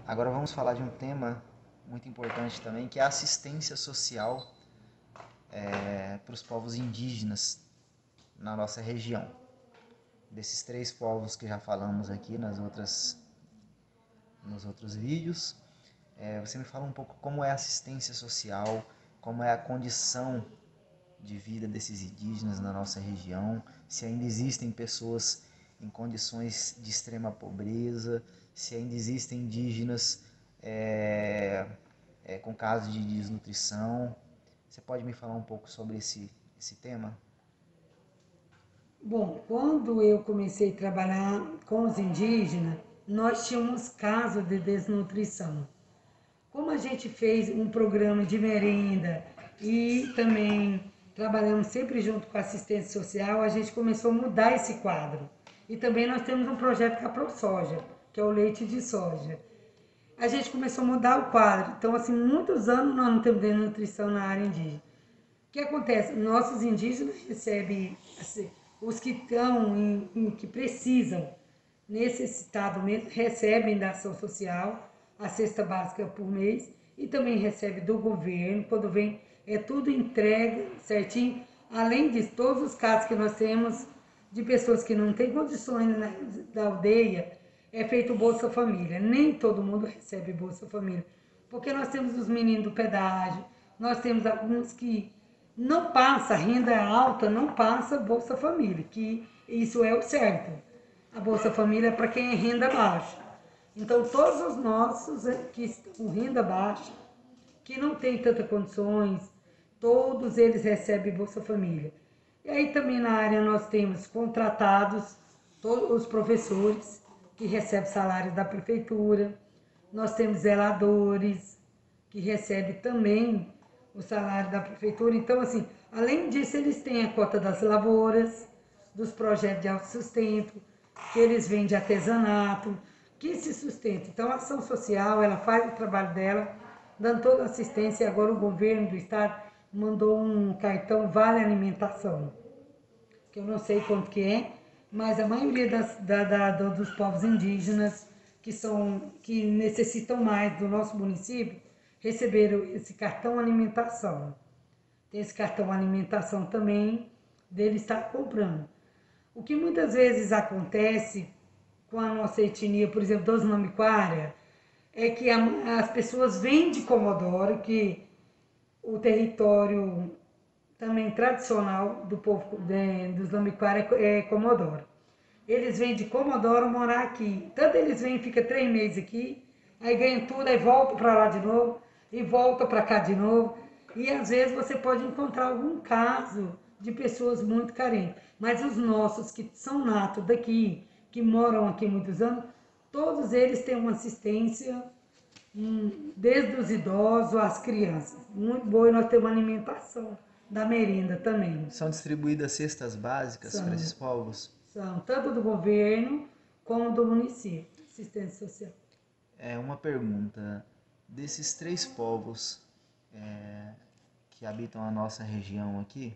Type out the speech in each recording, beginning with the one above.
Agora vamos falar de um tema muito importante também, que é a assistência social para os povos indígenas na nossa região. Desses três povos que já falamos aqui nos outros vídeos, você me fala um pouco como é a assistência social, como é a condição de vida desses indígenas na nossa região, se ainda existem pessoas em condições de extrema pobreza, se ainda existem indígenas com casos de desnutrição. Você pode me falar um pouco sobre esse tema? Bom, quando eu comecei a trabalhar com os indígenas, nós tínhamos casos de desnutrição. Como a gente fez um programa de merenda e também trabalhamos sempre junto com a assistência social, a gente começou a mudar esse quadro. E também nós temos um projeto com a ProSoja, que é o leite de soja. A gente começou a mudar o quadro. Então, assim, muitos anos nós não temos desnutrição na área indígena. O que acontece? Nossos indígenas recebem, assim, os que estão, que precisam, necessitado mesmo, recebem da ação social a cesta básica por mês e também recebe do governo. Quando vem, é tudo entregue certinho. Além disso, todos os casos que nós temos de pessoas que não têm condições da aldeia, é feito Bolsa Família. Nem todo mundo recebe Bolsa Família, porque nós temos os meninos do pedágio, nós temos alguns que não passa, renda alta não passa Bolsa Família, que isso é o certo. A Bolsa Família é para quem é renda baixa. Então, todos os nossos que estão renda baixa, que não tem tantas condições, todos eles recebem Bolsa Família. E aí também na área nós temos contratados, todos os professores que recebem salário da prefeitura, nós temos zeladores que recebem também o salário da prefeitura. Então, assim, além disso, eles têm a cota das lavouras, dos projetos de autossustento, que eles vendem artesanato, que se sustenta. Então, a ação social, ela faz o trabalho dela, dando toda a assistência. E agora o governo do estado mandou um cartão Vale Alimentação, que eu não sei quanto que é, mas a maioria dos povos indígenas que necessitam mais do nosso município receberam esse cartão alimentação. Tem esse cartão alimentação também dele estar comprando. O que muitas vezes acontece com a nossa etnia, por exemplo, dos Namiquara, é que as pessoas vêm de Comodoro, que o território também tradicional do povo dos Lambiquara é Comodoro. Eles vêm de Comodoro morar aqui. Tanto eles vêm, fica 3 meses aqui, aí ganham tudo, aí volta para lá de novo, e volta para cá de novo. E às vezes você pode encontrar algum caso de pessoas muito carentes. Mas os nossos que são natos daqui, que moram aqui há muitos anos, todos eles têm uma assistência, desde os idosos às crianças. Muito boa, e nós temos uma alimentação da merenda também. São distribuídas cestas básicas para esses São, povos? são tanto do governo como do município, assistência social. Uma pergunta. Desses três povos que habitam a nossa região aqui,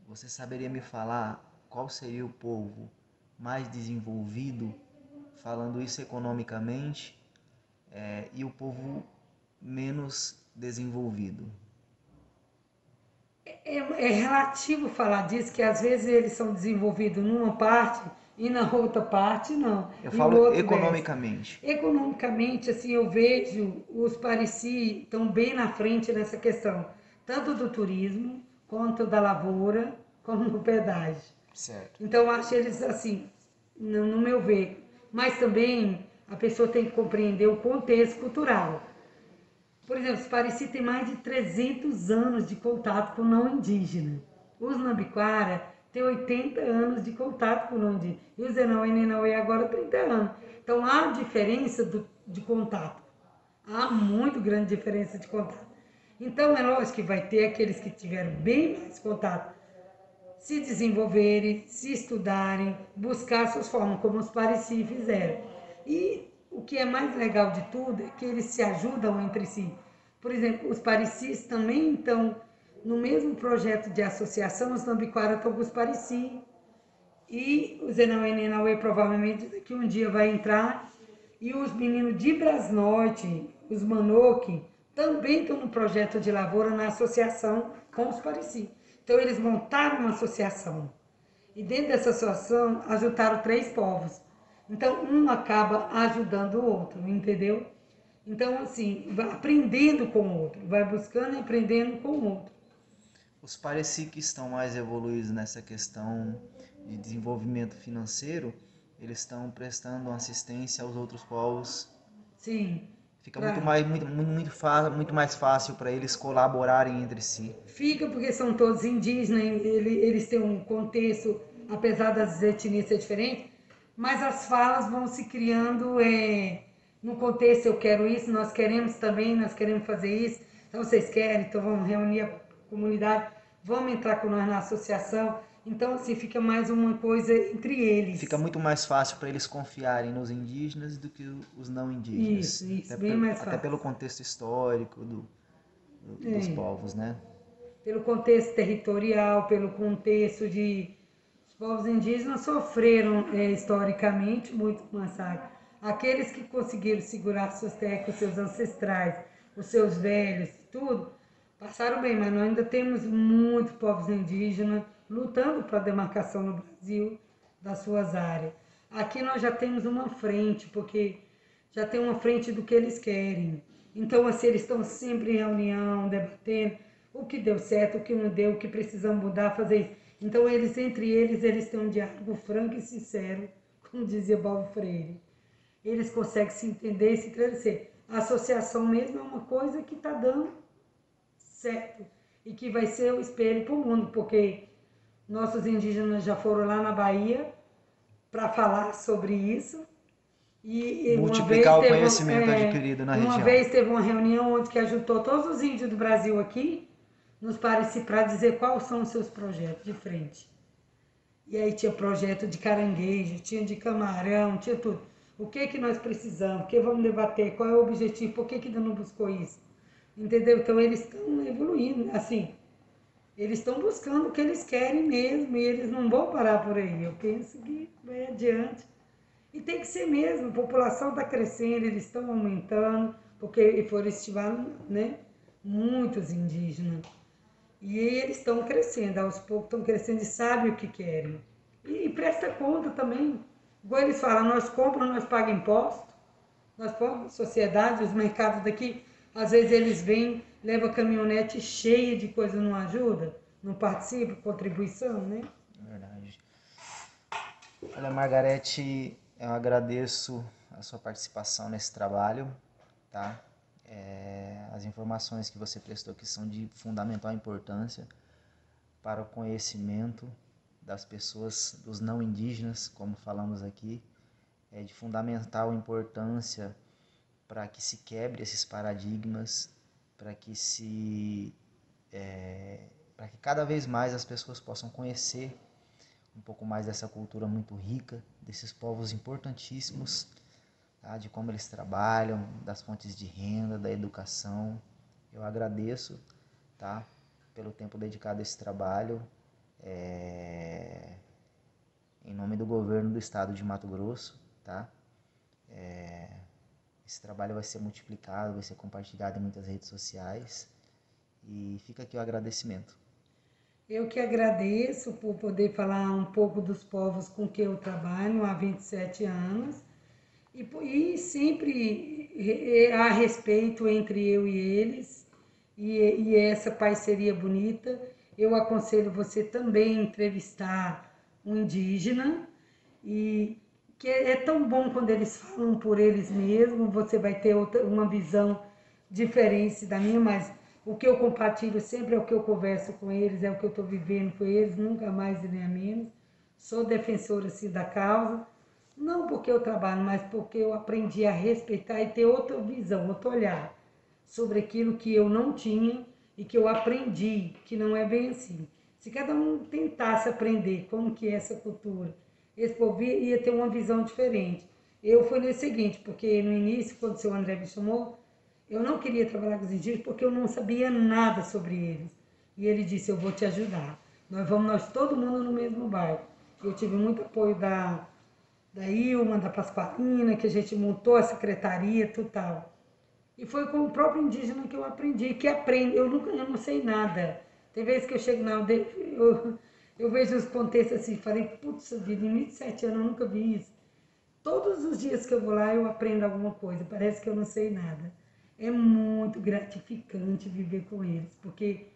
você saberia me falar qual seria o povo mais desenvolvido, falando isso economicamente, e o povo menos desenvolvido? É relativo falar disso, que às vezes eles são desenvolvidos numa parte e na outra parte não. Eu E o falo outro desce. economicamente. Economicamente, assim, eu vejo os Pareci estão bem na frente nessa questão, tanto do turismo, quanto da lavoura, como do pedágio. Certo. Então, eu acho eles assim, no meu ver. Mas também a pessoa tem que compreender o contexto cultural. Por exemplo, os Pareci têm mais de 300 anos de contato com o não indígena. Os Nambiquara têm 80 anos de contato com o não indígena. E os Enauê e Nenauê agora 30 anos. Então há diferença de contato. Há muito grande diferença de contato. Então é lógico que vai ter aqueles que tiveram bem mais contato, se desenvolverem, se estudarem, buscar suas formas, como os Pareci fizeram. E o que é mais legal de tudo é que eles se ajudam entre si. Por exemplo, os Parecis também estão no mesmo projeto de associação, os Nambiquara estão com os Pareci. E o Zenauê e Nenauê provavelmente daqui um dia vai entrar, E os meninos de Brasnorte, os Manoque, também estão no projeto de lavoura na associação com os Pareci. Então eles montaram uma associação. E dentro dessa associação ajudaram 3 povos. Então um acaba ajudando o outro, entendeu? Então assim, vai aprendendo com o outro, vai buscando e aprendendo com o outro. Os Pareci que estão mais evoluídos nessa questão de desenvolvimento financeiro, eles estão prestando assistência aos outros povos. Sim. Fica muito mais fácil para eles colaborarem entre si. Fica porque são todos indígenas, eles têm um contexto, apesar das etnias ser diferentes, mas as falas vão se criando no contexto, eu quero isso, nós queremos também, nós queremos fazer isso, então vocês querem, então vamos reunir a comunidade, vamos entrar com nós na associação. Então, assim, fica mais uma coisa entre eles. Fica muito mais fácil para eles confiarem nos indígenas do que os não indígenas. Isso, bem mais fácil. Até pelo contexto histórico dos povos, né? Pelo contexto territorial, pelo contexto de... Os povos indígenas sofreram historicamente muito massacre. Aqueles que conseguiram segurar suas terras com seus ancestrais, os seus velhos, tudo, passaram bem, mas nós ainda temos muitos povos indígenas lutando para a demarcação no Brasil das suas áreas. Aqui nós já temos uma frente, porque já tem uma frente do que eles querem. Então, assim, eles estão sempre em reunião, debatendo o que deu certo, o que não deu, o que precisamos mudar, fazer isso. Então, entre eles têm um diálogo franco e sincero, como dizia Paulo Freire. Eles conseguem se entender e se esclarecer. A associação mesmo é uma coisa que está dando certo e que vai ser o espelho para o mundo, porque nossos indígenas já foram lá na Bahia para falar sobre isso. E multiplicar o conhecimento adquirido na região. Uma vez teve uma reunião onde que ajuntou todos os índios do Brasil aqui, nos Pareci, para dizer quais são os seus projetos de frente. E aí tinha projeto de caranguejo, tinha de camarão, tinha tudo. O que nós precisamos, o que vamos debater, qual é o objetivo, por que ainda não buscou isso? Entendeu? Então eles estão evoluindo, assim, eles estão buscando o que eles querem mesmo e eles não vão parar por aí. Eu penso que vai adiante. E tem que ser mesmo, a população está crescendo, eles estão aumentando, porque foram estivar, né, muitos indígenas. E eles estão crescendo, aos poucos estão crescendo e sabem o que querem. E presta conta também. Igual eles falam, nós compramos, nós pagamos imposto, nós pagamos sociedade, os mercados daqui, às vezes eles vêm, levam a caminhonete cheia de coisa, não ajuda, não participa, contribuição, né? Verdade. Olha, Margarete, eu agradeço a sua participação nesse trabalho, tá? As informações que você prestou aqui são de fundamental importância para o conhecimento das pessoas, dos não indígenas, como falamos aqui, é de fundamental importância para que se quebre esses paradigmas, para que para que cada vez mais as pessoas possam conhecer um pouco mais dessa cultura muito rica, desses povos importantíssimos, tá? De como eles trabalham, das fontes de renda, da educação. Eu agradeço, tá? Pelo tempo dedicado a esse trabalho, em nome do governo do estado de Mato Grosso, tá? Esse trabalho vai ser multiplicado, vai ser compartilhado em muitas redes sociais e fica aqui o agradecimento. Eu que agradeço por poder falar um pouco dos povos com que eu trabalho há 27 anos e sempre há respeito entre eu e eles e essa parceria bonita. Eu aconselho você também entrevistar um indígena e que é tão bom quando eles falam por eles mesmos, você vai ter uma visão diferente da minha, mas o que eu compartilho sempre é o que eu converso com eles, é o que eu estou vivendo com eles, nunca mais e nem a menos. Sou defensora assim, da causa, não porque eu trabalho, mas porque eu aprendi a respeitar e ter outra visão, outro olhar sobre aquilo que eu não tinha e que eu aprendi, que não é bem assim. Se cada um tentasse aprender como que é essa cultura, esse povo ia ter uma visão diferente. Eu fui nesse seguinte, porque no início, quando o seu André me chamou, eu não queria trabalhar com os indígenas porque eu não sabia nada sobre eles. E ele disse, eu vou te ajudar. Nós vamos todo mundo no mesmo barco. Eu tive muito apoio da Ilma, da Pasqualina, que a gente montou a secretaria, tudo tal. E foi com o próprio indígena que eu aprendi, que aprende, eu não sei nada. Tem vezes que eu chego na aldeia, eu vejo os contextos assim, falei, putz, vida, em 27 anos eu nunca vi isso. Todos os dias que eu vou lá eu aprendo alguma coisa, parece que eu não sei nada. É muito gratificante viver com eles, porque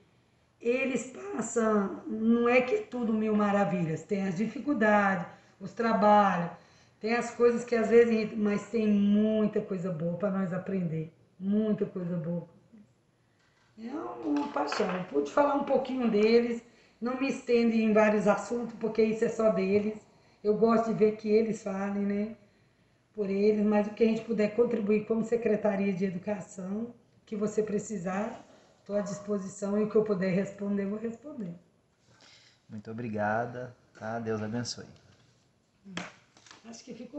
eles passam, não é que tudo mil maravilhas, tem as dificuldades, os trabalhos, tem as coisas que às vezes, mas tem muita coisa boa para nós aprender, muita coisa boa. É uma paixão. Eu pude falar um pouquinho deles, não me estendo em vários assuntos, porque isso é só deles. Eu gosto de ver que eles falem, né, por eles, mas o que a gente puder contribuir como Secretaria de Educação, que você precisar, estou à disposição e o que eu puder responder, eu vou responder. Muito obrigada, tá? Deus abençoe. Acho que ficou